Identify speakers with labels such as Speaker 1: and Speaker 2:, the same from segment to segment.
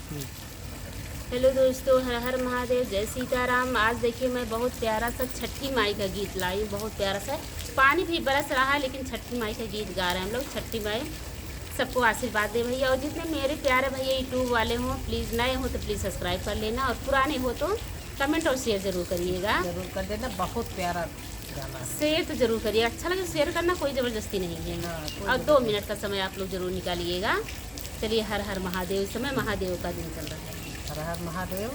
Speaker 1: Hello दोस्तों, हर हर महादेव, जय सीताराम। आज देखिए मैं बहुत प्यारा सा छठी माई का गीत लाई हूँ। बहुत प्यारा सा पानी भी बरस रहा है, लेकिन छठी माई का गीत गा रहे हैं हम लोग। छठी माई सबको आशीर्वाद दे भैया। और जितने मेरे प्यारे भैया यूट्यूब वाले हों, प्लीज़ नए हो तो प्लीज़ सब्सक्राइब कर लेना, और पुराने हो तो कमेंट और शेयर ज़रूर करिएगा।
Speaker 2: जरूर कर देना, बहुत प्यारा गाना है।
Speaker 1: शेयर तो ज़रूर करिएगा, अच्छा लगे शेयर करना, कोई ज़बरदस्ती नहीं है। और 2 मिनट का समय आप लोग ज़रूर निकालिएगा। चलिए, हर हर महादेव। इस समय महादेव का दिन चल रहा है।
Speaker 2: हर हर महादेव।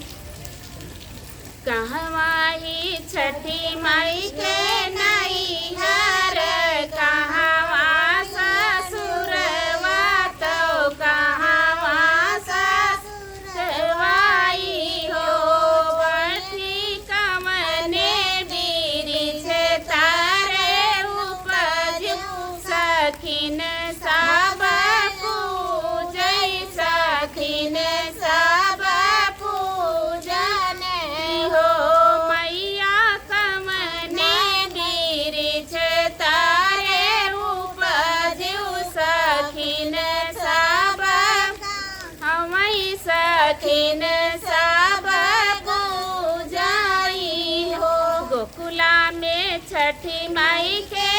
Speaker 1: कहवाही छठी माई के नैहर, कहवा ससुरवा तो कहवा ससुरवाई हो। बठी कमने बिरिछ तारे उपज, सखिन सब पूजै, सखिन सब पूजन हो। मैया कमने बिरिछ तारे उपज, सखिन सब हमई सखिन सब पूजाई हो। गोकुला में छठी माई के